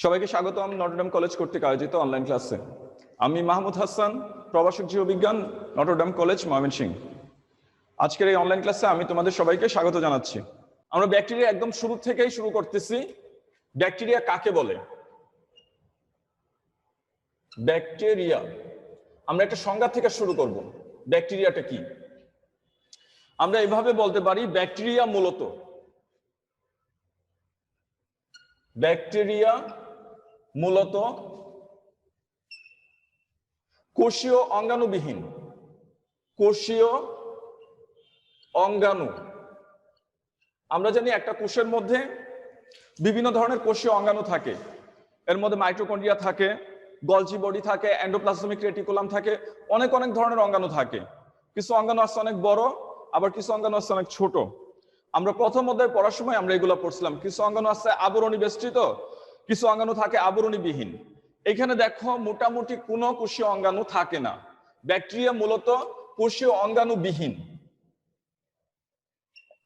সবাইকে স্বাগতম Notre Dame college কর্তৃক আয়োজিত অনলাইন ক্লাসে। আমি মাহমুদ হাসান, প্রভাষক জীববিজ্ঞান, নটরডেম কলেজ, ময়মনসিংহ। আজকের এই অনলাইন ক্লাসে আমি তোমাদের সবাইকে স্বাগত জানাচ্ছি। আমরা ব্যাকটেরিয়া একদম শুরু থেকেই শুরু করতেছি। ব্যাকটেরিয়া কাকে বলে? ব্যাকটেরিয়া, আমরা একটা সংজ্ঞা থেকে শুরু করব। ব্যাকটেরিয়াটা কি? আমরা এভাবে বলতে পারি, ব্যাকটেরিয়া মূলত কোষীয় অঙ্গাণুবিহীন, কোষীয় অঙ্গাণু। আমরা জানি একটা কোষের মধ্যে বিভিন্ন ধরনের কোষীয় অঙ্গাণু থাকে। এর মধ্যে মাইটোকন্ড্রিয়া থাকে, গলজি বডি থাকে, এন্ডোপ্লাজমিক রেটিকুলাম থাকে, অনেক ধরনের অঙ্গাণু থাকে। কিছু অঙ্গাণু আছে অনেক বড়, আবার কিছু অঙ্গাণু আছে অনেক ছোট। আমরা প্রথম অধ্যায়ে পড়ার সময় আমরা এগুলো পড়ছিলাম। কিছু অঙ্গাণু আছে আবরণী বেষ্টিত, কিছু অঙ্গাণু থাকে আবরণীবিহীন। এখানে দেখো মোটামুটি কোনো কোষীয় অঙ্গাণু থাকে না। ব্যাকটেরিয়া মূলত কোষীয় অঙ্গাণুবিহীন,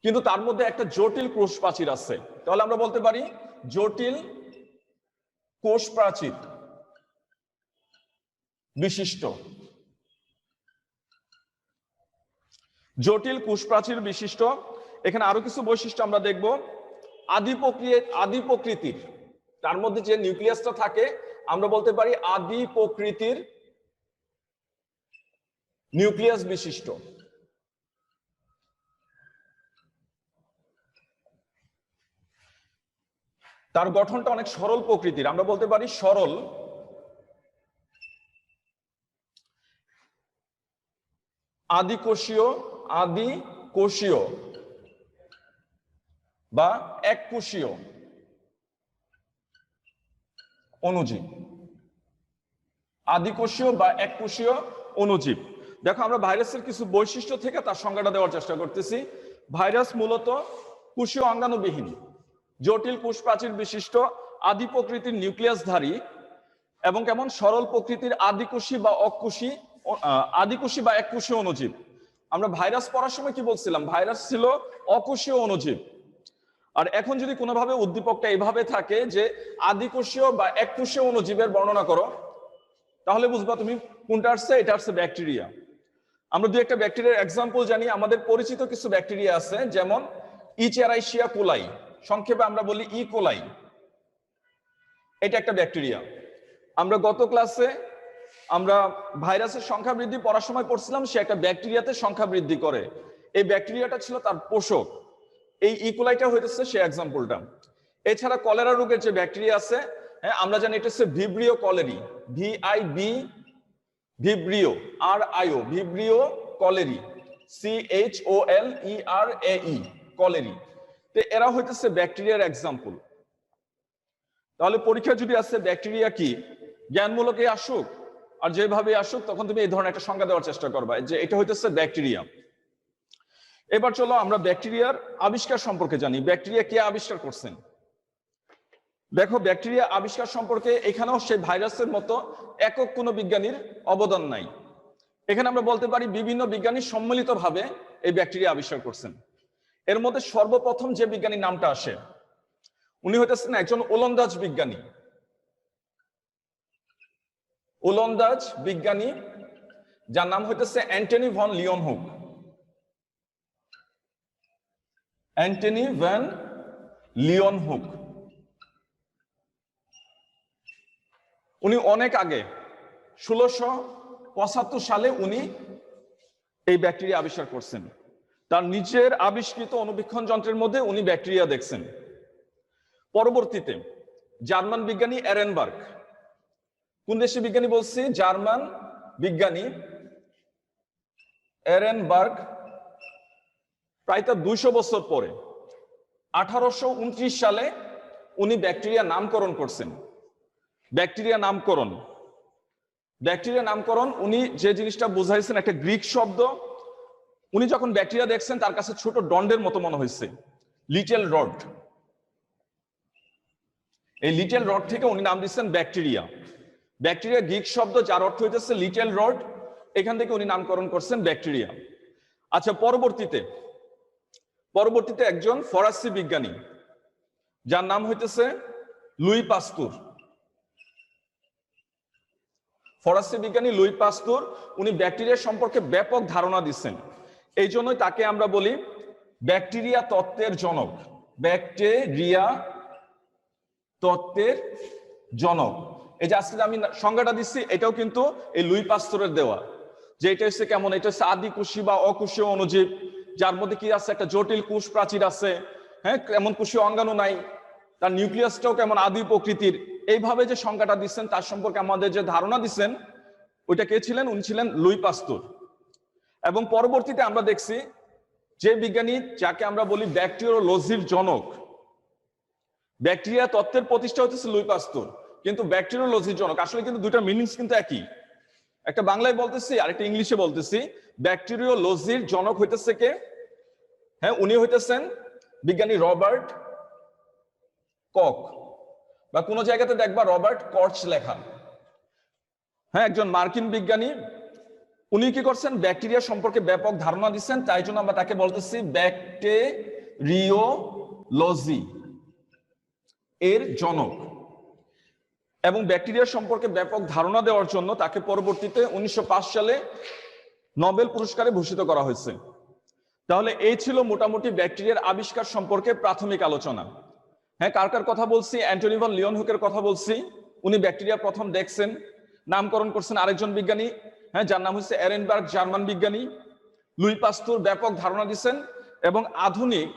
কিন্তু তার মধ্যে একটা জটিল কোষ প্রাচীর আছে। তাহলে আমরা বলতে পারি জটিল কোষ প্রাচীর বিশিষ্ট। জটিল কোষ প্রাচীর বিশিষ্ট। এখানে আরো কিছু বৈশিষ্ট্য আমরা দেখব। আদি প্রকৃতির, তার মধ্যে যে নিউক্লিয়াসটা থাকে আমরা বলতে পারি আদি প্রকৃতির নিউক্লিয়াস বিশিষ্ট। তার গঠনটা অনেক সরল প্রকৃতির, আমরা বলতে পারি সরল আদিকোষীয় বা এককোষীয় অণুজীব। আদিকোষীয় বা এককোষীয় অণুজীব। দেখো আমরা ভাইরাসের কিছু বৈশিষ্ট্য থেকে তার সংজ্ঞাটা দেওয়ার চেষ্টা করতেছি। ভাইরাস মূলত কোষীয় অঙ্গাণুবিহীন, জটিল কোষ প্রাচীর বিশিষ্ট, আদি প্রকৃতির নিউক্লিয়াসধারী এবং কেমন সরল প্রকৃতির আদিকোষী বা এককোষীয় অণুজীব। আমরা ভাইরাস পড়ার সময় কি বলছিলাম? ভাইরাস ছিল অকোষীয় অণুজীব। আর এখন যদি কোনোভাবে উদ্দীপকটা এভাবে থাকে যে আদিকোষীয় বা এককোষীয় অণুজীবের বর্ণনা করো, তাহলে বুঝবা তুমি কোনটা আসছে। এটা আসছে ব্যাকটেরিয়া। আমরা দুই একটা ব্যাকটেরিয়ার এক্সাম্পল জানি। আমাদের পরিচিত কিছু ব্যাকটেরিয়া আছে, যেমন ইচেরাইশিয়া কোলাই, সংক্ষেপে আমরা বলি ই কোলাই। এটা একটা ব্যাকটেরিয়া। আমরা গত ক্লাসে আমরা ভাইরাসের সংখ্যা বৃদ্ধি পড়ার সময় পড়ছিলাম, সে একটা ব্যাকটেরিয়াতে সংখ্যা বৃদ্ধি করে। এই ব্যাকটেরিয়াটা ছিল তার পোষক। এই ইকোলাইটা হইতেছে সে এক্সাম্পলটা। এছাড়া কলেরা রোগের যে ব্যাকটেরিয়া আছে, হ্যাঁ, আমরা জানি এটা হচ্ছে Vibrio colliery, Vibrio Vibrio colliery, CHOLERAE colliery. তো এরা হইতেছে ব্যাকটেরিয়ার এক্সাম্পল। তাহলে পরীক্ষা যদি আসে ব্যাকটেরিয়া কি, জ্ঞানমূলকে আসুক আর যেভাবে আসুক, তখন তুমি এই ধরনের একটা সংজ্ঞা দেওয়ার চেষ্টা করবা যে এটা হইতেছে ব্যাকটেরিয়া। এবার চলো আমরা ব্যাকটেরিয়ার আবিষ্কার সম্পর্কে জানি। ব্যাকটেরিয়া কে আবিষ্কার করছেন? দেখো ব্যাকটেরিয়া আবিষ্কার সম্পর্কে এখানেও সেই ভাইরাসের মতো একক কোনো বিজ্ঞানীর অবদান নাই। এখানে আমরা বলতে পারি বিভিন্ন বিজ্ঞানী সম্মিলিতভাবে এই ব্যাকটেরিয়া আবিষ্কার করছেন। এর মধ্যে সর্বপ্রথম যে বিজ্ঞানীর নামটা আসে, উনি হইতেছেন একজন ওলন্দাজ বিজ্ঞানী, যার নাম হইতেছে Antonie von Leeuwenhoek. Antonie van Leeuwenhoek. উনি অনেক আগে 1675 সালে উনি এই ব্যাকটেরিয়া আবিষ্কার করছেন। তার নিজের আবিষ্কৃত অণুবীক্ষণ যন্ত্রের মধ্যে উনি ব্যাকটেরিয়া দেখছেন। পরবর্তীতে জার্মান বিজ্ঞানী এরেনবার্গ, কোন দেশের বিজ্ঞানী বলছি? জার্মান বিজ্ঞানী এরেনবার্গ প্রায় তার 200 বছর পরে 1829 সালে উনি ব্যাকটেরিয়া নামকরণ করছেন। ব্যাকটেরিয়া নামকরণ উনি যে জিনিসটা বুঝাইছেন, একটা গ্রিক শব্দ। উনি যখন ব্যাকটেরিয়া দেখছেন তার কাছে ছোট দণ্ডের মতো মনে হয়েছে, লিটল রড। এই লিটল রড থেকে উনি নাম দিচ্ছেন ব্যাকটেরিয়া। ব্যাকটেরিয়া গ্রিক শব্দ, যার অর্থ হইতেছে লিটল রড। এখান থেকে উনি নামকরণ করছেন ব্যাকটেরিয়া। আচ্ছা, পরবর্তীতে একজন ফরাসি বিজ্ঞানী, যার নাম হইতেছে লুই পাস্তুর। ফরাসি বিজ্ঞানী লুই পাস্তুর উনি ব্যাকটেরিয়া সম্পর্কে ব্যাপক ধারণা দিচ্ছেন, এই জন্যই তাকে আমরা বলি ব্যাকটেরিয়া তত্ত্বের জনক। ব্যাকটেরিয়া তত্ত্বের জনক। এই যে আজকে আমি সংজ্ঞাটা দিচ্ছি এটাও কিন্তু এই লুই পাস্তুরের দেওয়া, যে এটা হচ্ছে কেমন, এটা হচ্ছে আদিকোষী বা অকোষীয় অণুজীব, যার মধ্যে কি আছে, একটা জটিল কোষ প্রাচীর আছে, হ্যাঁ, কেমন কোষীয় অঙ্গাণু নাই, তার নিউক্লিয়াসটাও কেমন আদি প্রকৃতির। এইভাবে যে সংজ্ঞাটা দিচ্ছেন, তার সম্পর্কে আমাদের যে ধারণা দিচ্ছেন, ওইটা কে ছিলেন? উনি ছিলেন লুই পাস্তুর। এবং পরবর্তীতে আমরা দেখছি যে বিজ্ঞানী যাকে আমরা বলি ব্যাকটেরিওলজির জনক, ব্যাকটেরিয়া তত্ত্বের প্রতিষ্ঠা হচ্ছে লুই পাস্তুর, কিন্তু ব্যাকটেরিওলজির জনক আসলে কিন্তু দুইটা মিনিংস কিন্তু একই। একটা বাংলায় বলতেছি আর একটা ইংলিশে বলতেছি। ব্যাকটেরিওলজির জনক হইতেছে কে? হ্যাঁ, উনি হইতেছেন বিজ্ঞানী রবার্ট কক, বা কোন জায়গাতে দেখবা রবার্ট কর্চ লেখা। হ্যাঁ, একজন মার্কিন বিজ্ঞানী। উনি কি করছেন? ব্যাকটেরিয়া সম্পর্কে ব্যাপক ধারণা দিচ্ছেন, তাই জন্য আমরা তাকে বলতেছি ব্যাকটেরিওলজি এর জনক। এবং ব্যাকটেরিয়া সম্পর্কে ব্যাপক ধারণা দেওয়ার জন্য তাকে পরবর্তীতে 1905 সালে নোবেল পুরস্কারে ভূষিত করা হয়েছে। তাহলে এই ছিল মোটামুটি ব্যাকটেরিয়ার আবিষ্কার সম্পর্কে প্রাথমিক আলোচনা। হ্যাঁ, কার কার কথা বলছি? অ্যান্টনি ভন লিওনহুকের কথা বলছি। উনি ব্যাকটেরিয়া প্রথম দেখছেন, নামকরণ করছেন আরেকজন বিজ্ঞানী, হ্যাঁ, যার নাম হচ্ছে এরেনবার্গ, জার্মান বিজ্ঞানী। লুই পাস্তুর ব্যাপক ধারণা দিচ্ছেন। এবং আধুনিক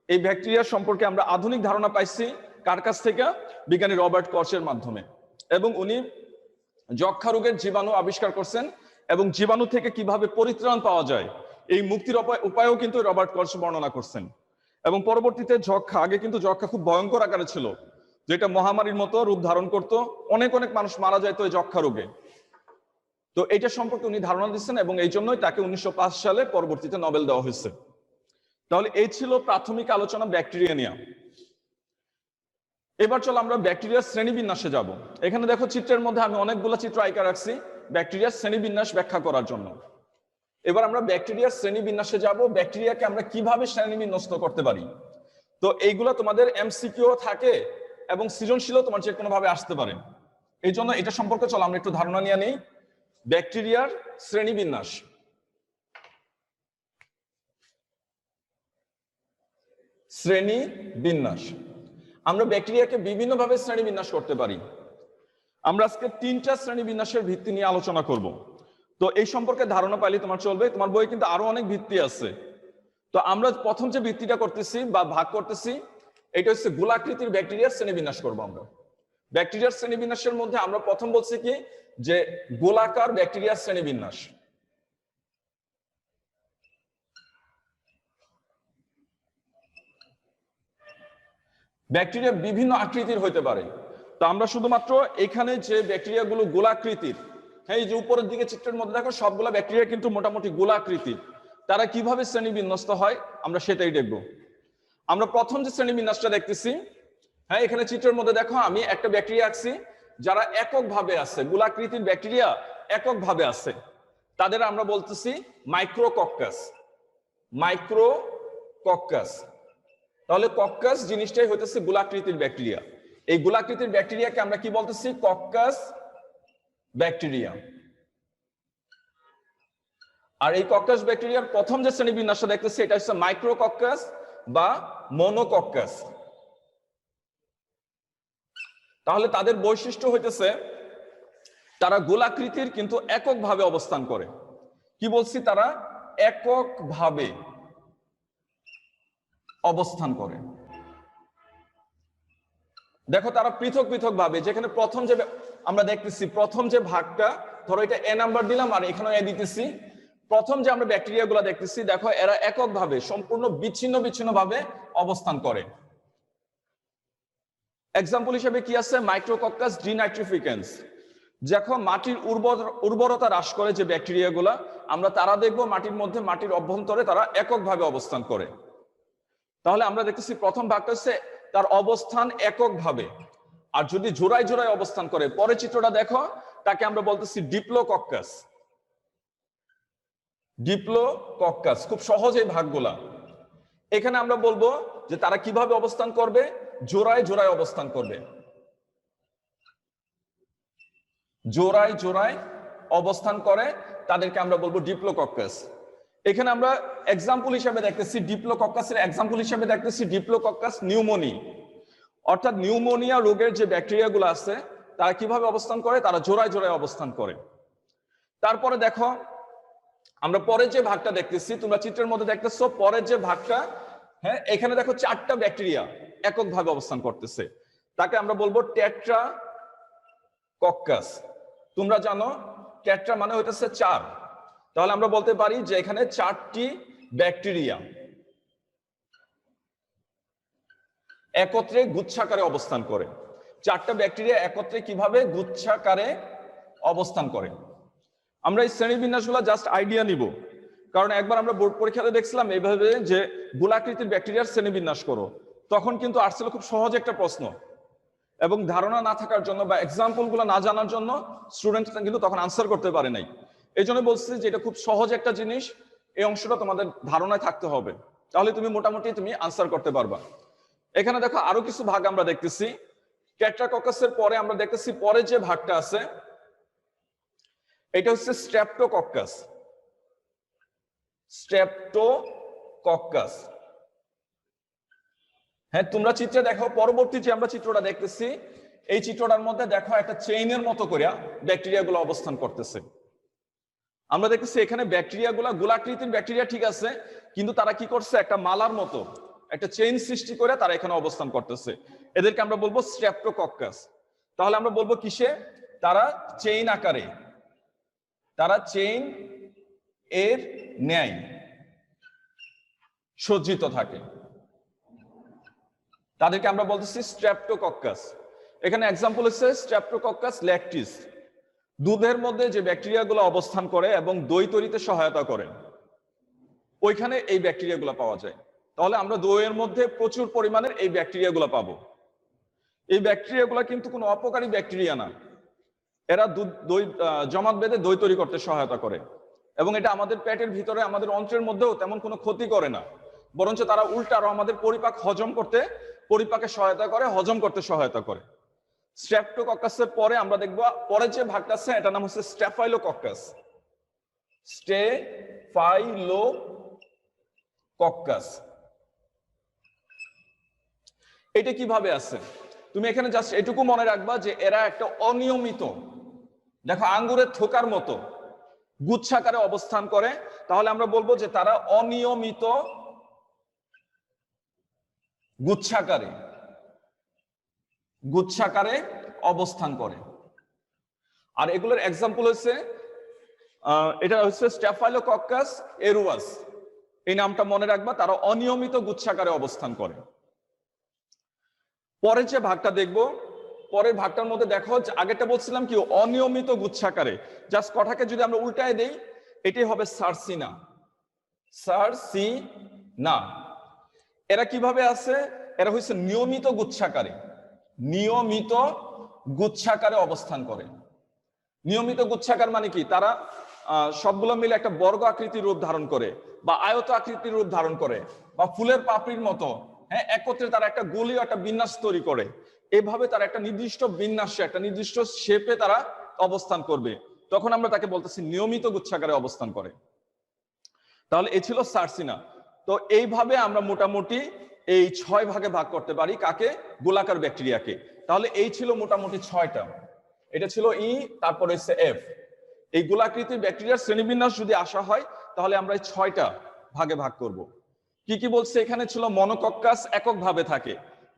এই ব্যাকটেরিয়া সম্পর্কে আমরা আধুনিক ধারণা পাইছি কার কাছ থেকে? বিজ্ঞানী রবার্ট কর্চের মাধ্যমে। এবং উনি যক্ষা রোগের জীবাণু আবিষ্কার করছেন, এবং জীবাণু থেকে কিভাবে পরিত্রাণ পাওয়া যায় এই মুক্তির উপায়ও কিন্তু রবার্ট কর্চ বর্ণনা করছেন। এবং পরবর্তীতে যক্ষা, আগে কিন্তু যক্ষা খুব ভয়ঙ্কর আকারে ছিল, যেটা মহামারীর মতো রূপ ধারণ করত, অনেক অনেক মানুষ মারা যায় তো এই যক্ষা রোগে। তো এটা সম্পর্কে উনি ধারণা দিচ্ছেন, এবং এই জন্যই তাকে 1905 সালে পরবর্তীতে নোবেল দেওয়া হয়েছে। তাহলে এই ছিল প্রাথমিক আলোচনা ব্যাকটেরিয়া নিয়ে। এবার চলো আমরা ব্যাকটেরিয়ার শ্রেণীবিন্যাসে যাব। এখানে দেখো চিত্রের মধ্যে আমি অনেকগুলো চিত্র আঁকা রাখছি ব্যাকটেরিয়ার শ্রেণীবিন্যাস ব্যাখ্যা করার জন্য। এবার আমরা ব্যাকটেরিয়ার শ্রেণীবিন্যাসে যাব, ব্যাকটেরিয়াকে আমরা কিভাবে শ্রেণীবিন্যস্ত করতে পারি। তো এইগুলো তোমাদের এমসিকিউ থাকে এবং সৃজনশীলও তোমার যে কোনো ভাবে আসতে পারে। এই জন্য এটা সম্পর্কে চলো আমরা একটু ধারণা নিয়ে নিই। ব্যাকটেরিয়ার শ্রেণীবিন্যাস। শ্রেণীবিন্যাস, আমরা ব্যাকটেরিয়াকে বিভিন্ন ভাবে শ্রেণীবিন্যাস করতে পারি। আমরা আজকে 3টা শ্রেণীবিন্যাসের ভিত্তি নিয়ে আলোচনা করব। তো এই সম্পর্কে ধারণা পাইলে তোমার চলবে। তোমার বইয়ে কিন্তু আরো অনেক ভিত্তি আছে। তো আমরা প্রথম যে ভিত্তিটা করতেছি বা ভাগ করতেছি, এটা হচ্ছে গোলাকৃতির ব্যাকটেরিয়ার শ্রেণীবিন্যাস করব আমরা। ব্যাকটেরিয়ার শ্রেণীবিন্যাসের মধ্যে আমরা প্রথম বলছি কি, যে গোলাকার ব্যাকটেরিয়ার শ্রেণীবিন্যাস। ব্যাকটেরিয়া বিভিন্ন আকৃতির হইতে পারে। তো আমরা শুধুমাত্র এখানে যে ব্যাকটেরিয়াগুলো গোলাকৃতির, হ্যাঁ, এই যে উপরের দিকে চিত্রের মধ্যে দেখো সবগুলা ব্যাকটেরিয়া কিন্তু মোটামুটি গোলাকৃতির। তারা কিভাবে শ্রেণীবিন্যস্ত হয় আমরা সেটাই দেখব। আমরা প্রথম যে শ্রেণীবিন্যাসটা দেখতেছি, হ্যাঁ, এখানে চিত্রের মধ্যে দেখো আমি একটা ব্যাকটেরিয়া আঁকছি যারা এককভাবে আছে, গোলাকৃতির ব্যাকটেরিয়া এককভাবে আছে, তাদের আমরা বলতেছি মাইক্রোকক্কাস। মাইক্রোকক্কাস। তাহলে কক্কাস জিনিসটাই হইতেছে গোলাকৃতির ব্যাকটেরিয়া। এই গোলাকৃতির ব্যাকটেরিয়াকে আমরা কি বলতেছি? Coccus bacteria. আর এই কক্কাস ব্যাকটেরিয়ার প্রথম যে শ্রেণীবিন্যাসটা দেখতেছি এটা হচ্ছে মাইক্রোকক্কাস বা মনোকক্কাস। তাহলে তাদের বৈশিষ্ট্য হইতেছে তারা গোলাকৃতির কিন্তু এককভাবে অবস্থান করে। কি বলছি? তারা এককভাবে অবস্থান করে। দেখো তারা পৃথক পৃথক ভাবে, যেখানে প্রথম যে আমরা দেখতেছি, প্রথম যে ভাগটা, ধরো এটা এ নাম্বার দিলাম আর এখানেও এ দিতেছি, প্রথম যে আমরা ব্যাকটেরিয়া গুলা দেখতেছি, দেখো এরা এককভাবে সম্পূর্ণ বিচ্ছিন্ন বিচ্ছিন্ন ভাবে অবস্থান করে। এক্সাম্পল হিসেবে কি আছে? মাইক্রোকক্কাস ডিনাইট্রিফিকেন্স। যখন মাটির উর্বরতা হ্রাস করে যে ব্যাকটেরিয়া গুলা, আমরা তারা দেখবো মাটির মধ্যে, মাটির অভ্যন্তরে তারা এককভাবে অবস্থান করে। তাহলে আমরা দেখতেছি প্রথম ভাগটা হচ্ছে তার অবস্থান এককভাবে। আর যদি জোড়ায় জোড়ায় অবস্থান করে, পরের চিত্রটা দেখো, তাকে আমরা বলতেছি ডিপ্লোকক্কাস। ডিপ্লোকক্কাস খুব সহজ এই ভাগগুলা। এখানে আমরা বলবো যে তারা কিভাবে অবস্থান করবে? জোড়ায় জোড়ায় অবস্থান করবে। জোড়ায় জোড়ায় অবস্থান করে, তাদেরকে আমরা বলবো ডিপ্লোকক্কাস। এখানে আমরা এক্সাম্পল হিসেবে দেখতেছি ডিপ্লোকক্কাসের এক্সাম্পল হিসেবে দেখতেছি ডিপ্লোকক্কাস নিউমোনি, অর্থাৎ নিউমোনিয়া রোগের যে ব্যাকটেরিয়াগুলো আছে তারা কিভাবে অবস্থান করে, তারা জোড়ায় জোড়ায় অবস্থান করে। তারপরে দেখো আমরা পরের যে ভাগটা দেখতেছি, তোমরা চিত্রের মধ্যে দেখতেছো পরের যে ভাগটা, হ্যাঁ এখানে দেখো 4টা ব্যাকটেরিয়া এককভাবে অবস্থান করতেছে, তাকে আমরা বলবো টেট্রাকক্কাস। তোমরা জানো টেট্রা মানে হইতেছে 4, তাহলে আমরা বলতে পারি যে এখানে 4টি ব্যাকটেরিয়া একত্রে গুচ্ছাকারে অবস্থান করে। 4টা ব্যাকটেরিয়া একত্রে কিভাবে গুচ্ছাকারে অবস্থান করে। আমরা এই শ্রেণীবিন্যাসগুলো জাস্ট আইডিয়া নিব, কারণ একবার আমরা বোর্ড পরীক্ষাতে দেখছিলাম এইভাবে যে গোলাকৃতির ব্যাকটেরিয়ার শ্রেণীবিন্যাস করো, তখন কিন্তু আসছিল খুব সহজ একটা প্রশ্ন, এবং ধারণা না থাকার জন্য বা এক্সাম্পল গুলো না জানার জন্য স্টুডেন্টরা কিন্তু তখন আনসার করতে পারে নাই। এই জন্য বলছি যে এটা খুব সহজ একটা জিনিস, এই অংশটা তোমাদের ধারণায় থাকতে হবে, তাহলে তুমি মোটামুটি তুমি আনসার করতে পারবা। এখানে দেখো আরো কিছু ভাগ আমরা দেখতেছি। টেট্রাকক্কাসের পরে আমরা দেখতেছি পরে যে ভাগটা আছে এটা হচ্ছে স্ট্রেপ্টোকক্কাস। স্ট্রেপ্টোকক্কাস, হ্যাঁ তোমরা চিত্রে দেখো পরবর্তী যে আমরা চিত্রটা দেখতেছি, এই চিত্রটার মধ্যে দেখো একটা চেইনের মতো করে ব্যাকটেরিয়া গুলো অবস্থান করতেছে। আমরা দেখতেছি এখানে ব্যাকটেরিয়া গুলা গোলাকৃতির ব্যাকটেরিয়া ঠিক আছে, কিন্তু তারা কি করছে একটা মালার মতো একটা চেইন সৃষ্টি করে তারা এখানে অবস্থান করতেছে, এদেরকে আমরা বলবো স্ট্রেপ্টোকক্কাস। তাহলে আমরা বলবো কিসে, তারা চেইন আকারে, তারা চেইন এর ন্যায় সজ্জিত থাকে, তাদেরকে আমরা বলতেছি স্ট্রেপ্টোকক্কাস। এখানে এক্সাম্পল হচ্ছে স্ট্রেপ্টোকক্কাস ল্যাকটিস, দুধের মধ্যে যে ব্যাকটেরিয়াগুলো অবস্থান করে এবং দই তৈরিতে সহায়তা করে, ওইখানে এই ব্যাকটেরিয়াগুলো পাওয়া যায়। তাহলে আমরা দইয়ের মধ্যে প্রচুর পরিমাণের এই ব্যাকটেরিয়াগুলো পাবো। এই ব্যাকটেরিয়াগুলো কিন্তু কোনো অপকারী ব্যাকটেরিয়া না, এরা দই জমাট বেঁধে দই তৈরি করতে সহায়তা করে, এবং এটা আমাদের পেটের ভিতরে আমাদের অন্ত্রের মধ্যেও তেমন কোনো ক্ষতি করে না, বরঞ্চ তারা উল্টা আরো আমাদের পরিপাক পরিপাকে সহায়তা করে, হজম করতে সহায়তা করে। স্ট্রেপ্টোকক্কাসের পরে আমরা দেখবো পরে যে ভাগটা আছে এটার নাম হচ্ছে স্টেফাইলোকক্কাস। স্টেফাইলোকক্কাস এটা কিভাবে আছে, তুমি এখানে জাস্ট এটুকু মনে রাখবা যে এরা একটা অনিয়মিত, দেখো আঙ্গুরের থোকার মতো গুচ্ছাকারে অবস্থান করে, তাহলে আমরা বলবো যে তারা অনিয়মিত গুচ্ছাকারে অবস্থান করে। আর এগুলোর এক্সাম্পল হচ্ছে এটা হচ্ছে স্টেফাইলোকক্কাস এরুয়াস, এই নামটা মনে রাখবা, তারা অনিয়মিত গুচ্ছাকারে অবস্থান করে। পরের যে ভাগটা দেখবো, পরের ভাগটার মধ্যে দেখো আগেরটা বলছিলাম কি অনিয়মিত গুচ্ছাকারে, জাস্ট কটাকে যদি আমরা উল্টায় দেই এটাই হবে সার্সিনা। সার্সিনা এরা কিভাবে আছে, এরা হচ্ছে নিয়মিত গুচ্ছাকারে অবস্থান করে। নিয়মিত গুচ্ছাকার মানে কি, তারা সবগুলো মিলে একটা বর্গ আকৃতির রূপ ধারণ করে বা আয়ত আকৃতির রূপ ধারণ করে বা ফুলের পাপড়ির মতো, হ্যাঁ একত্রে তারা একটা গোলীয় একটা বিন্যাস তৈরি করে, এভাবে তারা একটা নির্দিষ্ট বিন্যাসে একটা নির্দিষ্ট শেপে তারা অবস্থান করবে, তখন আমরা তাকে বলতেছি নিয়মিত গুচ্ছাকারে অবস্থান করে। তাহলে এই ছিল সার্সিনা। তো এইভাবে আমরা মোটামুটি এই 6 ভাগে ভাগ করতে পারি কাকে, গোলাকার ব্যাকটেরিয়াকে। তাহলে এই ছিল মোটামুটি 6টা, এটা ছিল ই, তারপরে হচ্ছে এফ। এই গোলাকৃতির ব্যাকটেরিয়ার শ্রেণীবিন্যাস যদি আসা হয় তাহলে আমরা এই 6টা ভাগে ভাগ করব। কি কি বলছে এখানে ছিল, মনোকক্কাস এককভাবে থাকে,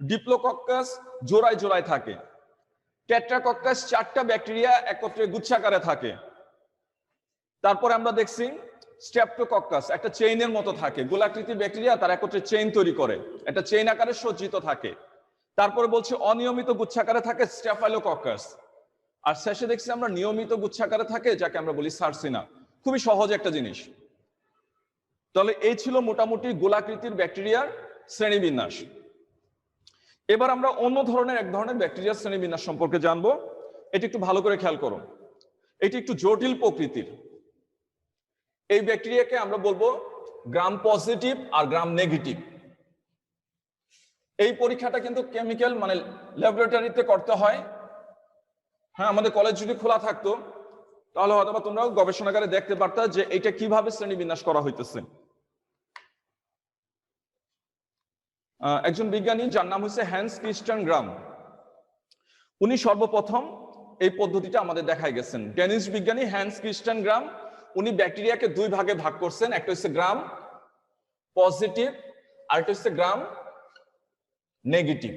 ডিপ্লোকক্কাস জোড়ায় জোড়ায় থাকে, টেট্রাকক্কাস 4টা ব্যাকটেরিয়া একত্রে গুচ্ছাকারে থাকে, তারপরে আমরা দেখছি স্ট্রেপ্টোকক্কাস একটা চেইনের মতো থাকে, গোলাকৃতির ব্যাকটেরিয়া তারা একত্রে চেইন তৈরি করে, একটা চেইন আকারে সজ্জিত থাকে। তারপরে বলছি অনিয়মিত গুচ্ছাকারে থাকে স্টেফাইলোকক্কাস, আর শেষে দেখছি আমরা নিয়মিত গুচ্ছাকারে থাকে যাকে আমরা বলি সার্সিনা। খুবই সহজ একটা জিনিস। তাহলে এই ছিল মোটামুটি গোলাকৃতির ব্যাকটেরিয়ার শ্রেণীবিন্যাস। এবার আমরা অন্য ধরনের এক ধরনের ব্যাকটেরিয়ার শ্রেণীবিন্যাস সম্পর্কে জানবো, এটি একটু ভালো করে খেয়াল করো, এটি একটু জটিল প্রকৃতির। এই ব্যাকটেরিয়াকে আমরা বলবো গ্রাম পজিটিভ আর গ্রাম নেগেটিভ। এই পরীক্ষাটা কিন্তু কেমিক্যাল মানে ল্যাবরেটরিতে করতে হয়, হ্যাঁ, আমাদের কলেজ যদি খোলা থাকতো তাহলে হয়তো তোমরাও গবেষণাগারে দেখতে পারতা যে এটা কিভাবে শ্রেণীবিন্যাস করা হইতেছে। একজন বিজ্ঞানী যার নাম হচ্ছে হ্যান্স ক্রিস্টিয়ান গ্রাম, উনি সর্বপ্রথম এই পদ্ধতিটা আমাদের দেখাই গেছেন। ডেনিশ বিজ্ঞানী হ্যান্স ক্রিস্টিয়ান গ্রাম উনি ব্যাকটেরিয়াকে দুই ভাগে ভাগ করছেন, একটা হচ্ছে গ্রাম পজিটিভ আর একটা হচ্ছে গ্রাম নেগেটিভ।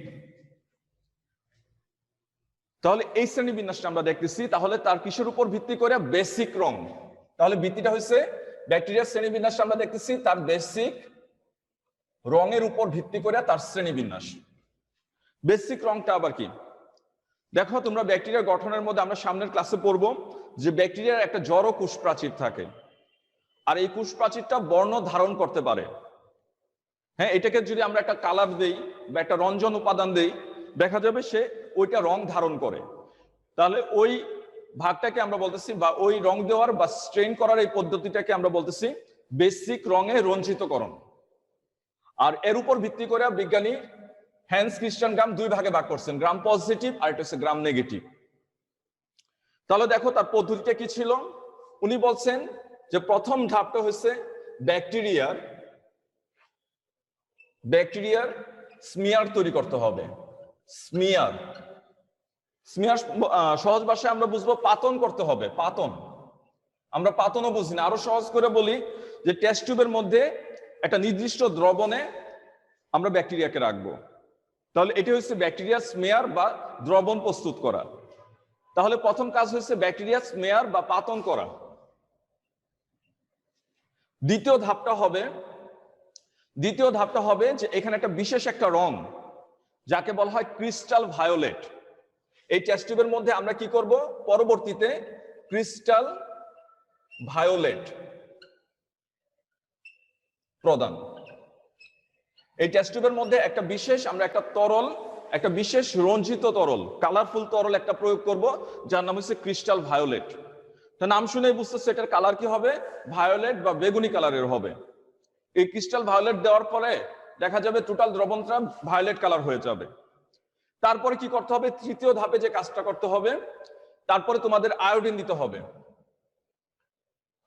তাহলে এই শ্রেণী বিন্যাসটা আমরা দেখতেছি। তাহলে তার কিসের উপর ভিত্তি করে? বেসিক রং। তাহলে ভিত্তিটা হচ্ছে ব্যাকটেরিয়ার শ্রেণী বিন্যাসটা আমরা দেখতেছি তার বেসিক রঙের উপর ভিত্তি করে তার শ্রেণী বিন্যাস। বেসিক রংটা আবার কি? দেখো তোমরা ব্যাকটেরিয়ার গঠনের মধ্যে আমরা সামনের ক্লাসে পড়বো যে ব্যাকটেরিয়ার একটা জড় কোষ প্রাচীর থাকে, আর এই কোষ প্রাচীরটা বর্ণ ধারণ করতে পারে। হ্যাঁ, এটাকে যদি আমরা একটা কালার দেই বা একটা রঞ্জন উপাদান দেই, দেখা যাবে সে ওইটা রং ধারণ করে। তাহলে ওই ভাগটাকে আমরা বলতেছি, বা ওই রং দেওয়ার বা স্ট্রেন করার এই পদ্ধতিটাকে আমরা বলতেছি বেসিক রঙে রঞ্জিতকরণ। আর এর উপর ভিত্তি করে বিজ্ঞানী হ্যান্স ক্রিস্টিয়ান গ্রাম দুই ভাগে ভাগ করছেন, গ্রাম পজিটিভ আর এটা হচ্ছে গ্রাম নেগেটিভ। তাহলে দেখো তার পদ্ধতিটা কি ছিল। উনি বলছেন যে প্রথম ধাপটা হচ্ছে ব্যাকটেরিয়ার স্মিয়ার তৈরি করতে হবে। স্মিয়ার সহজ ভাষায় আমরা বুঝবো পাতন করতে হবে। পাতন, আমরা পাতনও বুঝি না, আরো সহজ করে বলি যে টেস্ট টিউবের মধ্যে একটা নির্দিষ্ট দ্রবণে আমরা ব্যাকটেরিয়াকে রাখবো। তাহলে এটি হচ্ছে ব্যাকটেরিয়া স্মেয়ার বা দ্রবণ প্রস্তুত করা। তাহলে প্রথম কাজ হচ্ছে ব্যাকটেরিয়া স্মেয়ার বা পাতন করা। দ্বিতীয় ধাপটা হবে যে এখানে একটা বিশেষ একটা রং যাকে বলা হয় ক্রিস্টাল ভায়োলেট। এই টেস্ট টিউবের মধ্যে আমরা কি করব? পরবর্তীতে ক্রিস্টাল ভায়োলেট প্রদান। এই টেস্ট টিউবের মধ্যে একটা বিশেষ রঞ্জিত তরল, কালারফুল তরল একটা প্রয়োগ করব যার নাম হচ্ছে ক্রিস্টাল ভায়োলেট। তার নাম শুনেই বুঝতেছে এটার কালার কি হবে? ভায়োলেট বা বেগুনি কালারের হবে। এই ক্রিস্টাল ভায়োলেট দেওয়ার পরে দেখা যাবে টোটাল দ্রবণটা ভায়োলেট কালার হয়ে যাবে। তারপরে কি করতে হবে? তৃতীয় ধাপে যে কাজটা করতে হবে, তারপরে তোমাদের আয়োডিন দিতে হবে।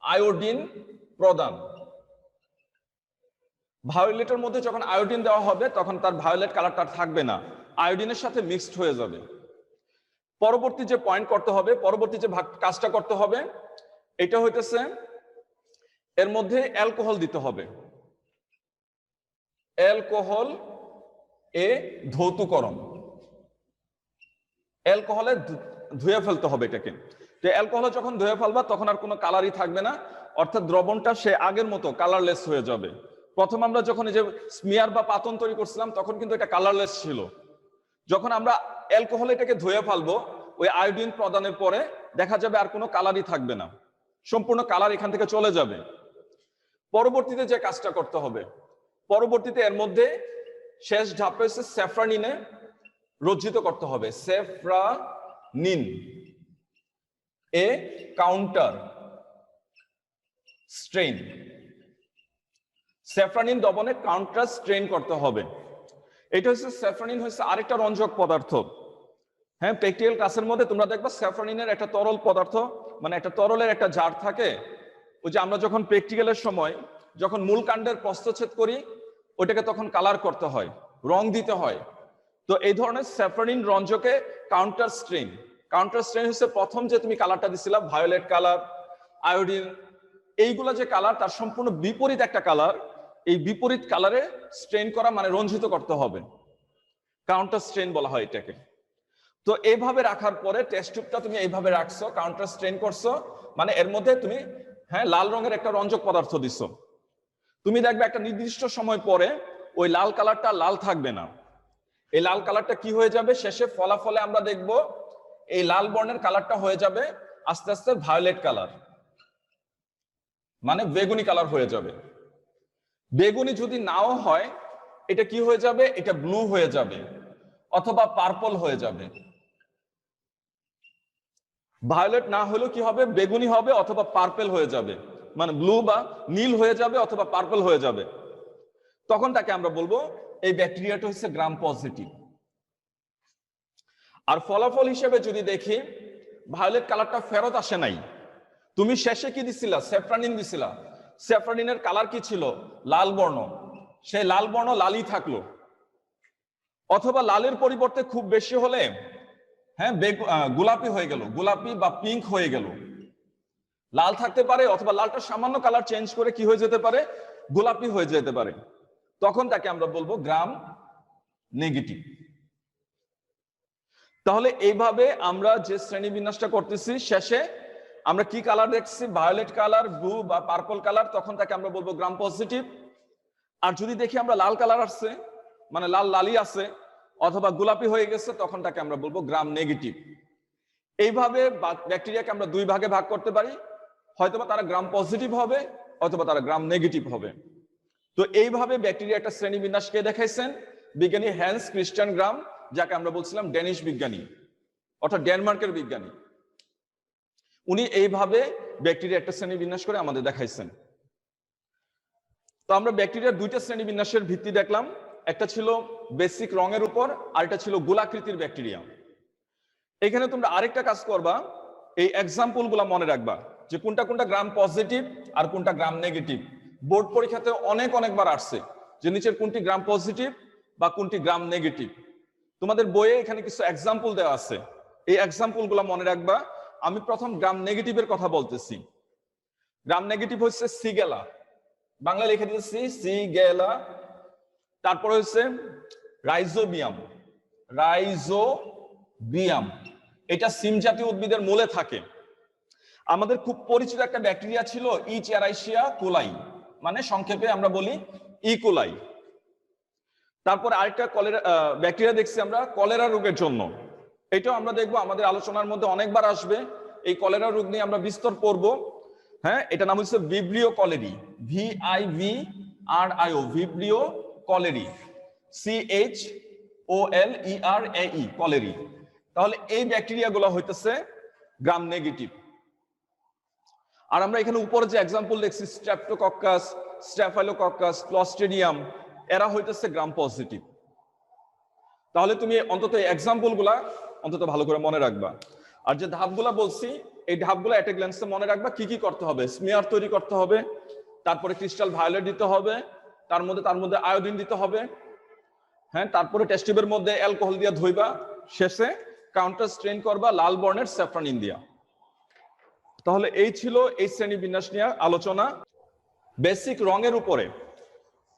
আয়োডিন প্রদান। ভায়োলেটের মধ্যে যখন আয়োডিন দেওয়া হবে তখন তার ভায়োলেট কালারটা থাকবে না, আয়োডিনের সাথে মিক্সড হয়ে যাবে। পরবর্তী যে কাজটা করতে হবে এটা হইতেছে এর মধ্যে অ্যালকোহল দিতে হবে। অ্যালকোহল ধৌতকরণ, অ্যালকোহলে ধুয়ে ফেলতে হবে এটাকে। তো অ্যালকোহল যখন ধুয়ে ফেলবা তখন আর কোনো কালারই থাকবে না, অর্থাৎ দ্রবণটা সে আগের মতো কালারলেস হয়ে যাবে। প্রথম আমরা যখন এই যে স্মিয়ার বা পাতন তৈরি করছিলাম তখন কিন্তু এটা কালারলেস ছিল। যখন আমরা অ্যালকোহল এটাকে ধুয়ে ফেলবো ওই আয়োডিন প্রদানের পরে দেখা যাবে আর কোনো কালারই থাকবে না, সম্পূর্ণ কালার এখান থেকে চলে যাবে। পরবর্তীতে যে কাজটা করতে হবে, এর মধ্যে শেষ ধাপে হচ্ছে স্যাফরানিনে রঞ্জিত করতে হবে। স্যাফরানিন কাউন্টার স্ট্রেইন, স্যাফরানিন দ্রবণে কাউন্টার স্ট্রেইন করতে হবে। এটা হচ্ছে স্যাফরানিন হচ্ছে আরেকটা রঞ্জক পদার্থ। হ্যাঁ, প্র্যাকটিক্যাল ক্লাসের মধ্যে তোমরা দেখবা স্যাফরানিনের একটা তরল পদার্থ, মানে একটা তরলের একটা জার থাকে। ওই যে আমরা যখন প্র্যাকটিক্যালের সময় যখন মূল কাণ্ডের প্রস্থচ্ছেদ করি ওটাকে তখন কালার করতে হয়, রং দিতে হয়। তো এই ধরনের স্যাফরানিন রঞ্জকে কাউন্টার স্ট্রেইন হচ্ছে প্রথম যে তুমি কালারটা দিছিলা ভায়োলেট কালার, আয়োডিন, এইগুলা যে কালার তার সম্পূর্ণ বিপরীত একটা কালার। এই বিপরীত কালারে স্ট্রেইন করা মানে রঞ্জিত করতে হবে, কাউন্টার স্ট্রেইন বলা হয় এটাকে। তো এইভাবে রাখার পরে টেস্ট টিউবটা তুমি এইভাবে রাখছো, কাউন্টার স্ট্রেইন করছো, মানে এর মধ্যে তুমি লাল রঙের একটা রঞ্জক পদার্থ দিছো। তুমি দেখবে একটা নির্দিষ্ট সময় পরে ওই লাল কালারটা লাল থাকবে না, এই লাল কালারটা কি হয়ে যাবে? শেষে ফলাফলে আমরা দেখব এই লাল বর্ণের কালারটা হয়ে যাবে আস্তে আস্তে ভায়োলেট কালার, মানে বেগুনি কালার হয়ে যাবে। বেগুনি যদি নাও হয় এটা কি হয়ে যাবে? এটা ব্লু হয়ে যাবে অথবা পার্পল হয়ে যাবে। ভায়োলেট না হলেও কি হবে? বেগুনি হবে অথবা পার্পল হয়ে যাবে, মানে ব্লু বা নীল হয়ে যাবে অথবা পার্পল হয়ে যাবে। তখন তাকে আমরা বলবো এই ব্যাকটেরিয়াটা হচ্ছে গ্রাম পজিটিভ। আর ফলাফল হিসেবে যদি দেখি ভায়োলেট কালারটা ফেরত আসে নাই। তুমি শেষে কি দিছিলা? স্যাফরানিন দিছিলা। স্যাফরানিনের কালার কি ছিল? লাল বর্ণ। সেই লাল বর্ণ লালই থাকলো, অথবা লালের পরিবর্তে খুব বেশি হলে হ্যাঁ গোলাপি হয়ে গেল, গোলাপি বা পিঙ্ক হয়ে গেল। লাল থাকতে পারে, অথবা লালটা সামান্য কালার চেঞ্জ করে কি হয়ে যেতে পারে? গোলাপি হয়ে যেতে পারে। তখন তাকে আমরা বলবো গ্রাম নেগেটিভ। তাহলে এইভাবে আমরা যে শ্রেণী বিন্যাসটা করতেছি, শেষে আমরা কি কালার দেখছি? ভায়োলেট কালার, ব্লু বা পার্পল কালার, তখন তাকে আমরা বলবো গ্রাম পজিটিভ। আর যদি দেখি আমরা লাল কালার আসছে, মানে লাল লালি আছে, অথবা গোলাপি হয়ে গেছে, তখন তাকে আমরা বলবো গ্রাম নেগেটিভ। এইভাবে ব্যাকটেরিয়াকে আমরা দুই ভাগে ভাগ করতে পারি, হয়তোবা তারা গ্রাম পজিটিভ হবে, অথবা তারা গ্রাম নেগেটিভ হবে। তো এইভাবে ব্যাকটেরিয়া একটা শ্রেণী বিন্যাসকে দেখাইছেন বিজ্ঞানী হ্যান্স ক্রিস্টিয়ান গ্রাম, যাকে আমরা বলছিলাম ড্যানিশ বিজ্ঞানী, অর্থাৎ ডেনমার্কের বিজ্ঞানী। উনি এইভাবে ব্যাকটেরিয়া একটা শ্রেণী বিন্যাস করে আমাদের দেখাইছেন। তো আমরা ব্যাকটেরিয়ার দুইটা শ্রেণী বিন্যাসের ভিত্তি দেখলাম, একটা ছিল বেসিক রঙের উপর, আর একটা ছিল গোলাকৃতির ব্যাকটেরিয়া। এখানে তোমরা আরেকটা কাজ করবা, এই এক্সাম্পল গুলা মনে রাখবা যে কোনটা কোনটা গ্রাম পজিটিভ আর কোনটা গ্রাম নেগেটিভ। বোর্ড পরীক্ষাতে অনেকবার আসছে যে নিচের কোনটি গ্রাম পজিটিভ বা কোনটি গ্রাম নেগেটিভ। তোমাদের বইয়ে এখানে কিছু এক্সাম্পল দেওয়া আছে, এই এক্সাম্পল গুলা মনে রাখবা। আমি প্রথম গ্রাম নেগেটিভের কথা বলতেছি। গ্রাম নেগেটিভ হচ্ছে সিগেলা, বাংলা লিখে দিয়েছি সিগেলা। তারপরে হচ্ছে রাইজোবিয়াম, রাইজোবিয়াম, এটা সিম জাতীয় উদ্ভিদের মূলে থাকে। আমাদের খুব পরিচিত একটা ব্যাকটেরিয়া ছিল ইচেরাইশিয়া কোলাই, মানে সংক্ষেপে আমরা বলি ইকোলাই। তারপরে আরেকটা কলেরা ব্যাকটেরিয়া দেখছি আমরা কলেরা রোগের জন্য, এটাও আমরা দেখবো আমাদের আলোচনার মধ্যে অনেকবার আসবে। এই কলেরা রোগ নিয়ে আমরা বিস্তর পড়ব। হ্যাঁ, এটা নাম হচ্ছে Vibrio colliery, VIVRIO, Vibrio colliery, CHOLERAE, colliery. তাহলে এই ব্যাকটেরিয়া গুলো হইতেছে গ্রাম নেগেটিভ। আর আমরা এখানে উপরে যে এক্সাম্পল দেখছি স্ট্রেপ্টোকক্কাস, স্ট্যাফাইলোকক্কাস, ক্লস্ট্রিডিয়াম, এরা হইতেছে গ্রাম পজিটিভ। তাহলে তুমি অন্তত এই এক্সাম্পল গুলা অন্তত ভালো করে মনে রাখবা। আর যে ধাপগুলা বলছি, এই ধাপগুলা একটা গ্ল্যান্সে মনে রাখবা। কি কি করতে হবে? স্মিয়ার তৈরি করতে হবে, তারপরে ক্রিস্টাল ভায়োলেট দিতে হবে, তার মধ্যে আয়োডিন দিতে হবে, হ্যাঁ, তারপরে টেস্ট টিউবের মধ্যে অ্যালকোহল দিয়ে ধুইবা, শেষে কাউন্টার স্ট্রেন করবা লাল বর্ণের স্যাফরানিন দিয়া। তাহলে এই ছিল এই শ্রেণী বিন্যাস নিয়ে আলোচনা বেসিক রঙের উপরে।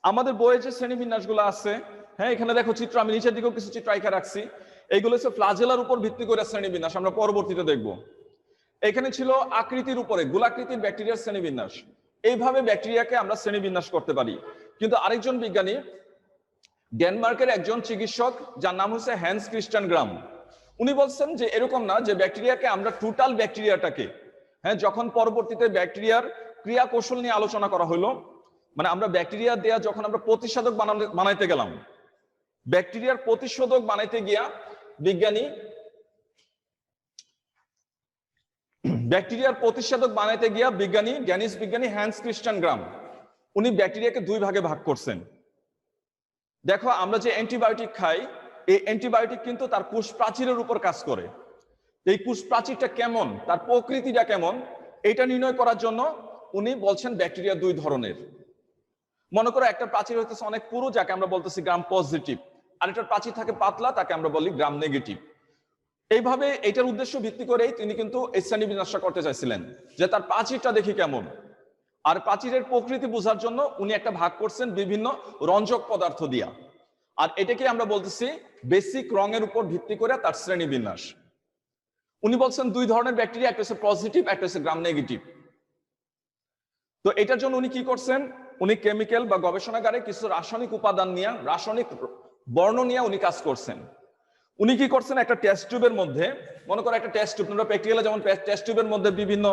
আমাদের বইয়ে যে শ্রেণী বিন্যাসগুলো আছে, হ্যাঁ, এখানে দেখো চিত্র, আমি নিচের দিকেও কিছু চিত্র আঁকা রাখছি। এইগুলো হচ্ছে ফ্লাজেলার উপর ভিত্তি করে শ্রেণী বিন্যাস, আমরা পরবর্তীতে দেখব। এখানে ছিল আকৃতির উপরে গোলাকৃতির ব্যাকটেরিয়ার শ্রেণী বিন্যাস। এইভাবে ব্যাকটেরিয়াকে আমরা শ্রেণী বিন্যাস করতে পারি। কিন্তু আরেকজন বিজ্ঞানী, ডেনমার্কের একজন চিকিৎসক, যার নাম হচ্ছে হ্যান্স ক্রিস্টিয়ান গ্রাম, উনি বলছেন যে এরকম না, যে ব্যাকটেরিয়াকে আমরা টোটাল ব্যাকটেরিয়াটাকে, হ্যাঁ, যখন পরবর্তীতে ব্যাকটেরিয়ার ক্রিয়া কৌশল নিয়ে আলোচনা করা হলো, মানে আমরা ব্যাকটেরিয়া দেয়া যখন আমরা প্রতিষেধক বানাইতে গেলাম, ব্যাকটেরিয়ার প্রতিষেধক বানাইতে গিয়া বিজ্ঞানী ড্যানিশ বিজ্ঞানী হ্যান্স ক্রিস্টিয়ান গ্রাম, উনি ব্যাকটেরিয়াকে দুই ভাগে ভাগ করছেন। দেখো, আমরা যে অ্যান্টিবায়োটিক খাই, এই অ্যান্টিবায়োটিক কিন্তু তার কোষ প্রাচীরের উপর কাজ করে। এই কোষ প্রাচীরটা কেমন, তার প্রকৃতিটা কেমন, এটা নির্ণয় করার জন্য উনি বলছেন ব্যাকটেরিয়া দুই ধরনের। মনে করো একটা প্রাচীর হইতেছে অনেক পুরু, যাকে আমরা বলতেছি গ্রাম পজিটিভ, আর একটা প্রাচীর থাকে পাতলা, তাকে আমরা বলি গ্রাম নেগেটিভ। এইভাবে এটার উদ্দেশ্য ভিত্তি করেই তিনি কিন্তু এই শ্রেণী বিন্যাসটা করতে চাইছিলেন, যে তার প্রাচীরটা দেখি কেমন। আর প্রাচীরের প্রকৃতি বোঝার জন্য উনি একটা ভাগ করছেন বিভিন্ন রঞ্জক পদার্থ দিয়া। আর এটাকে আমরা বলতেছি বেসিক রঙের উপর ভিত্তি করে তার শ্রেণী বিন্যাস। উনি বলছেন দুই ধরনের ব্যাকটেরিয়া, একটা হচ্ছে পজিটিভ, একটা হচ্ছে গ্রাম নেগেটিভ। তো এটার জন্য উনি কি করছেন, উনি কেমিক্যাল বা গবেষণাগারে কিছু রাসায়নিক উপাদান নিয়ে, রাসায়নিক বর্ণ নিয়ে উনি কাজ করছেন। উনি কি করছেন, একটা টেস্ট টিউবের মধ্যে, মনে করো একটা টেস্ট টিউব, তোমরা প্র্যাকটিক্যালে যেমন টেস্ট টিউবের মধ্যে বিভিন্ন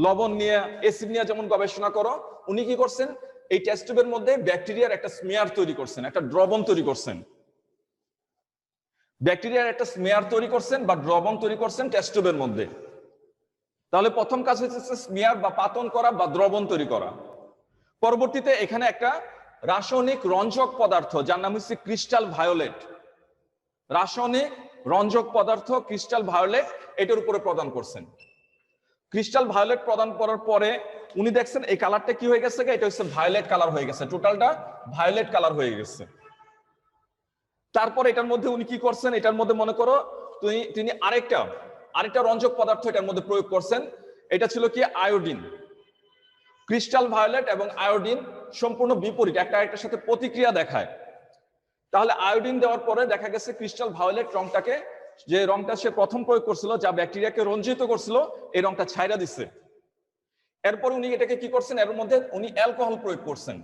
লবণ নিয়ে, অ্যাসিড নিয়ে যেমন গবেষণা করো, উনি কি করছেন, এই টেস্ট টিউবের মধ্যে ব্যাকটেরিয়ার একটা স্মিয়ার তৈরি করছেন, একটা দ্রবণ তৈরি করছেন। ব্যাকটেরিয়ার একটা স্মিয়ার তৈরি করছেন বা দ্রবণ তৈরি করছেন টেস্ট টিউবের মধ্যে। তাহলে প্রথম কাজ হচ্ছে স্মিয়ার বা পাতন করা বা দ্রবণ তৈরি করা। পরবর্তীতে এখানে একটা রাসায়নিক রঞ্জক পদার্থ, যার নাম হচ্ছে ক্রিস্টাল ভায়োলেট, রাসায়নিক রঞ্জক পদার্থ ক্রিস্টাল ভায়োলেট এটার উপরে প্রদান করছেন। ক্রিস্টাল ভায়োলেট প্রদান করার পরে উনি দেখছেন এই কালারটা কি হয়ে গেছে, এটা হচ্ছে ভায়োলেট কালার হয়ে গেছে, টোটালটা ভায়োলেট কালার হয়ে গেছে। তারপর এটার মধ্যে উনি কি করছেন, এটার মধ্যে মনে করো তিনি আরেকটা রঞ্জক পদার্থ এটার মধ্যে প্রয়োগ করছেন। এটা ছিল কি আয়োডিন। ক্রিস্টাল ভায়োলেট এবং আয়োডিন সম্পূর্ণ বিপরীত, একটা আরেকটার সাথে প্রতিক্রিয়া দেখায়। তাহলে আয়োডিন দেওয়ার পরে দেখা গেছে ক্রিস্টাল ভায়োলেট রংটাকে, যে রংটা সে প্রথম প্রয়োগ করছিল, যা ব্যাকটেরিয়াকে রঞ্জিত করছিল, এই রংটা ছাইরা দিচ্ছে। এরপর উনি এটাকে কি করছেন, এর মধ্যে উনি অ্যালকোহল প্রয়োগ করছেন।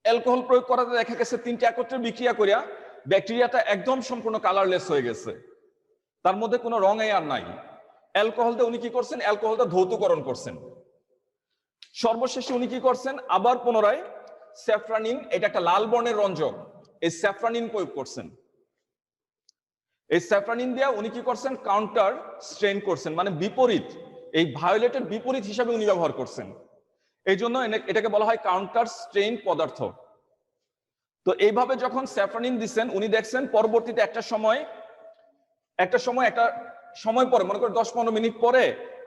অ্যালকোহল প্রয়োগ করাতে দেখা গেছে তিনটা একত্রে বিক্রিয়া করিয়া ব্যাকটেরিয়াটা একদম সম্পূর্ণ কালারলেস হয়ে গেছে, তার মধ্যে কোনো রং আর নাই। অ্যালকোহলটা উনি কি করছেন, অ্যালকোহলটা ধৌতকরণ করছেন। সর্বশেষে উনি কি করছেন, আবার পুনরায় স্যাফরানিন, এটা একটা লাল বর্ণের রঞ্জক, এই স্যাফরানিন প্রয়োগ করছেন। এই স্যাফরানিন দিয়ে উনি কি করছেন, কাউন্টার স্ট্রেন করছেন, মানে বিপরীত, এই ভায়োলেটের বিপরীত হিসাবে উনি ব্যবহার করছেন। এই জন্য এটাকে বলা হয় কাউন্টার স্ট্রেন পদার্থ। তো এইভাবে যখন স্যাফরানিন দিচ্ছেন, উনি দেখছেন পরবর্তীতে একটা সময় পরে, মনে করেন 10-15 মিনিট পরে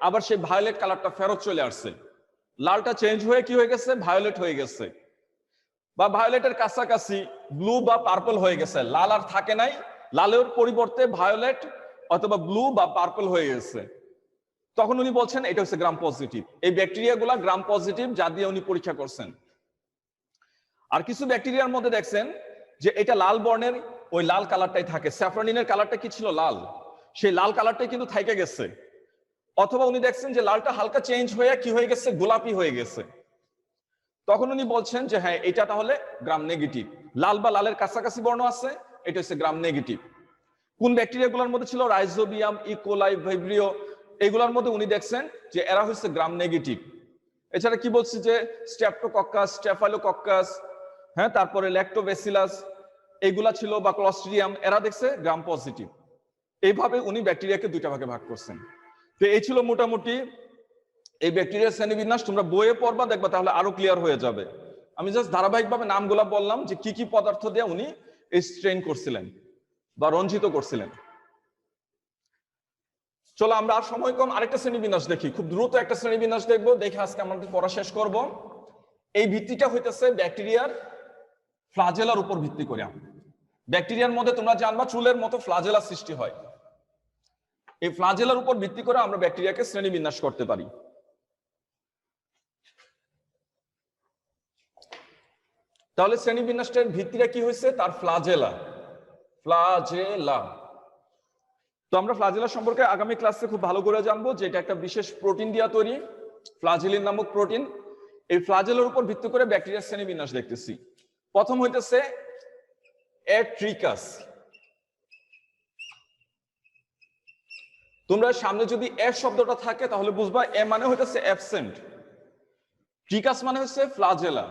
আবার সেই ভায়োলেট কালারটা ফেরত চলে আসছে, লালটা চেঞ্জ হয়ে কি হয়ে গেছে, ভায়োলেট হয়ে গেছে, বা ভায়োলেটের কাছাকাছি ব্লু বা পার্পল হয়ে গেছে, লাল আর থাকে নাই, লালের পরিবর্তে ভায়োলেট অথবা ব্লু বা পার্পল হয়ে গেছে। তখন উনি বলছেন এটা হচ্ছে গ্রাম পজিটিভ। এই ব্যাকটেরিয়াগুলা গ্রাম পজিটিভ, যা দিয়ে উনি পরীক্ষা করছেন। আর কিছু ব্যাকটেরিয়ার মধ্যে দেখছেন যে এটা লাল বর্ণের, ওই লাল কালারটাই থাকে, স্যাফরানিনের কালারটা কি ছিল, লাল, সেই লাল কালারটাই কিন্তু থাইকে গেছে। অথবা উনি দেখছেন যে লালটা হালকা চেঞ্জ হয়ে কি হয়ে গেছে, গোলাপি হয়ে গেছে। তখন উনি বলছেন যে হ্যাঁ, এটা তাহলে গ্রাম নেগেটিভ, লাল বা লালের কাছাকাছি বর্ণ আছে, এটা হচ্ছে গ্রাম নেগেটিভ। কোন ব্যাকটেরিয়াগুলোর মধ্যে ছিল, রাইজোবিয়াম, ইকোলাই, ভাইব্রিও, এগুলোর মধ্যে উনি দেখছেন যে এরা হচ্ছে গ্রাম নেগেটিভ। এছাড়া কি বলছি যে স্ট্রেপ্টোকক্কাস, স্টেফাইলোকক্কাস, হ্যাঁ, তারপরে ল্যাক্টোব্যাসিলাস এগুলা ছিল, বা ক্লস্ট্রিডিয়াম, এরা দেখছে গ্রাম পজিটিভ। এইভাবে উনি ব্যাকটেরিয়াকে দুইটা ভাগে ভাগ করছেন। তো এই ছিল মোটামুটি এই ব্যাকটেরিয়ার শ্রেণীবিন্যাস। তোমরা বইয়ে পড়বা, দেখবা, তাহলে আরো ক্লিয়ার হয়ে যাবে। আমি জাস্ট ধারাবাহিকভাবে নামগুলা বললাম যে কি কি পদার্থ দিয়ে উনি এই স্ট্রেন করছিলেন বা রঞ্জিত করছিলেন। চলো আমরা আর সময় কম, আরেকটা শ্রেণীবিন্যাস দেখি, খুব দ্রুত একটা শ্রেণীবিন্যাস দেখবো, দেখে আজকে আমাদের পড়া শেষ করব। এই ভিত্তিটা হইতেছে ব্যাকটেরিয়ার ফ্লাজেলার উপর ভিত্তি করে। ব্যাকটেরিয়ার মধ্যে তোমরা জানবা চুলের মতো ফ্লাজেলা সৃষ্টি হয়। এই ফ্লাজেলার উপর ভিত্তি করে আমরা ব্যাকটেরিয়াকে শ্রেণীবিন্যাস করতে পারি। তাহলে শ্রেণীবিন্যাসের ভিত্তিটা কি হয়েছে, তার ফ্লাজেলা। তো আমরা ফ্লাজেলা সম্পর্কে আগামী ক্লাসে খুব ভালো করে জানবো, যে এটা একটা বিশেষ প্রোটিন দিয়া তৈরি, ফ্লাজেলিন নামক প্রোটিন। এই ফ্লাজেলার উপর ভিত্তি করে ব্যাকটেরিয়ার শ্রেণীবিন্যাস দেখতেছি। প্রথম হইতেছে অ্যাট্রিকাস। তোমরা সামনে যদি এ শব্দটা থাকে তাহলে বুঝবা এ মানে হইতেছে অ্যাবসেন্ট, ট্রিকাস মানে হচ্ছে ফ্লাজেলা।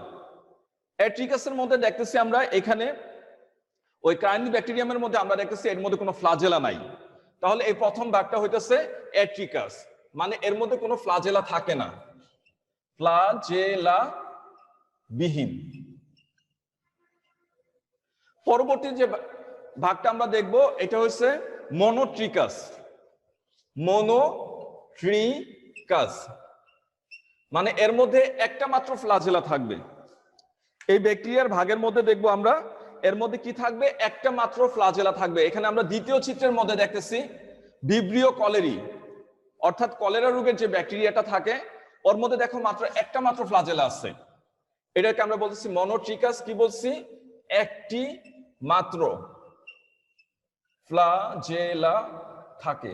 অ্যাট্রিকাসের মধ্যে দেখতেছি আমরা এখানে ওই কাইন্ডি ব্যাকটেরিয়ামের মধ্যে আমরা দেখতেছি এর মধ্যে কোনো ফ্লাজেলা নাই। তাহলে এই প্রথম ভাগটা হইতেছে অ্যাট্রিকাস, মানে এর মধ্যে কোনো ফ্লাজেলা থাকে না, ফ্লাজেলা বিহীন। পরবর্তী যে ভাগটা আমরা দেখব এটা হচ্ছে মনোট্রিকাস। মনোট্রিকাস মানে এর মধ্যে একটা মাত্র ফ্লাজেলা থাকবে। এই ব্যাকটেরিয়ার ভাগের মধ্যে দেখব আমরা এর মধ্যে কি থাকবে, একটা মাত্র ফ্লাজেলা থাকবে। এখানে আমরা দ্বিতীয় চিত্রের মধ্যে দেখতেছি ভিব্রিও কলেরি, অর্থাৎ কলেরা রোগের যে ব্যাকটেরিয়াটা থাকে ওর মধ্যে দেখো মাত্র একটা মাত্র ফ্লাজেলা আছে। এটাকে আমরা বলতেছি মনোট্রিকাস। কি বলছি, একটি মাত্র ফ্লাজেলা থাকে।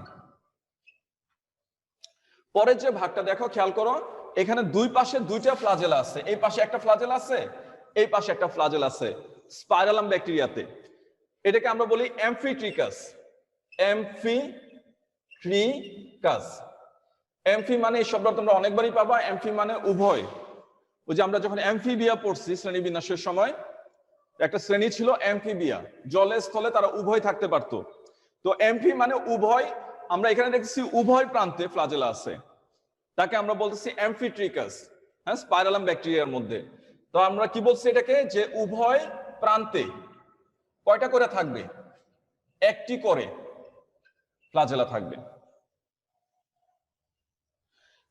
পরের যে ভাগটা দেখো, খেয়াল করো, এখানে দুই পাশে দুইটা ফ্লাজেলা আছে, এই পাশে একটা ফ্লাজেলা আছে, এই পাশে একটা ফ্লাজেলা আছে স্পাইরালাম ব্যাকটেরিয়াতে। এটাকে আমরা বলি অ্যামফিট্রিকাস। অ্যামফিট্রিকাস, অ্যামফি মানে এই শব্দটা তোমরা অনেকবারই পাবা। অ্যামফি মানে উভয়। ওই যে আমরা যখন অ্যামফিবিয়া পড়ছি শ্রেণীবিন্যাসের সময়, একটা শ্রেণী ছিল অ্যামফিবিয়া, জলে স্থলে তারা উভয় থাকতে পারতো। তো অ্যামফি মানে উভয়, আমরা এখানে দেখছি উভয় প্রান্তে ফ্লাজেলা আছে, তাকে আমরা বলতেছি অ্যামফিট্রিকাস, হ্যাঁ, স্পাইরালাম ব্যাকটেরিয়ার মধ্যে। তো আমরা কি বলছি এটাকে, যে উভয় প্রান্তে কয়টা করে থাকবে, একটি করে। ফ্লাজেলা থাকবে।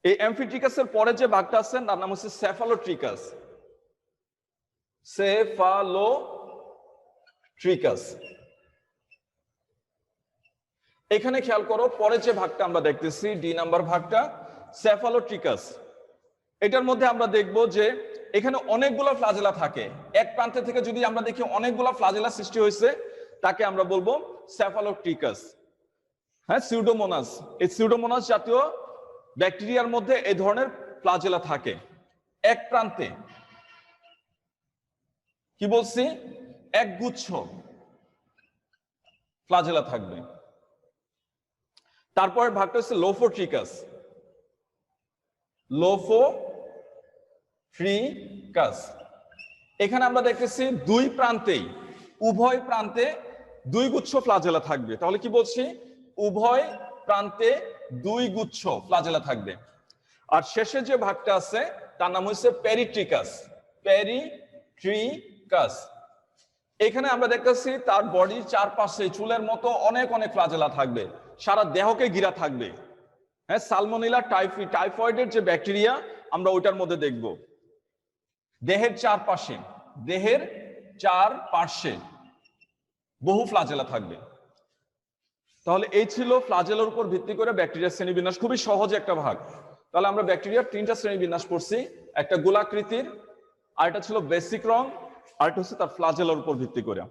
এই অ্যামফিট্রিকাসের পরে যে ভাগটা আছে তার নাম হচ্ছে সেফালোট্রিকাস। সেফালোট্রিকাস। এখানে খেয়াল করো, পরে যে ভাগটা আমরা দেখতেছি ডি নাম্বার ভাগটা, সেফালোট্রিকাস। এটার মধ্যে আমরা দেখব যে এখানে অনেকগুলো ফ্লাজেলা থাকে। এক প্রান্তে থেকে যদি আমরা দেখি অনেকগুলো ফ্লাজেলা সৃষ্টি হয়েছে, তাকে আমরা বলবো সেফালোট্রিকাস। হ্যাঁ, সিউডোমোনাস। এই সিউডোমোনাস জাতীয় ব্যাকটেরিয়ার মধ্যে এই ধরনের ফ্লাজেলা থাকে। এক প্রান্তে কি বলছি, এক গুচ্ছ ফ্লাজেলা থাকবে। তারপর ভাগটা হচ্ছে লোফোট্রিকাস। লোফোট্রিকাস। এখানে আমরা দেখতেছি দুই প্রান্তেই, উভয় প্রান্তে দুই গুচ্ছ ফ্লাজেলা থাকবে। তাহলে কি বলছি, উভয় প্রান্তে দুই গুচ্ছ ফ্লাজেলা থাকবে। আর শেষে যে ভাগটা আছে তার নাম হচ্ছে পেরিট্রিকাস। পেরিট্রিকাস। এখানে আমরা দেখতেছি তার বডির চারপাশে চুলের মতো অনেক অনেক ফ্লাজেলা থাকবে, সারা দেহকে ঘিরা থাকবে। হ্যাঁ, সালমোনেলা টাইফয়েডের যে ব্যাকটেরিয়া আমরা ওইটার মধ্যে দেখব। দেহের চারপাশে বহু ফ্লাজেলা থাকবে। তাহলে এই ছিল ফ্লাজেলার উপর ভিত্তি করে ব্যাকটেরিয়ার শ্রেণীবিন্যাস। খুবই সহজ একটা ভাগ। তাহলে আমরা ব্যাকটেরিয়ার তিনটা শ্রেণীবিন্যাস পড়ছি, একটা গোলাকৃতির, আর এটা ছিল বেসিক রং, আর এটা হচ্ছে তার ফ্লাজেলার উপর ভিত্তি করে।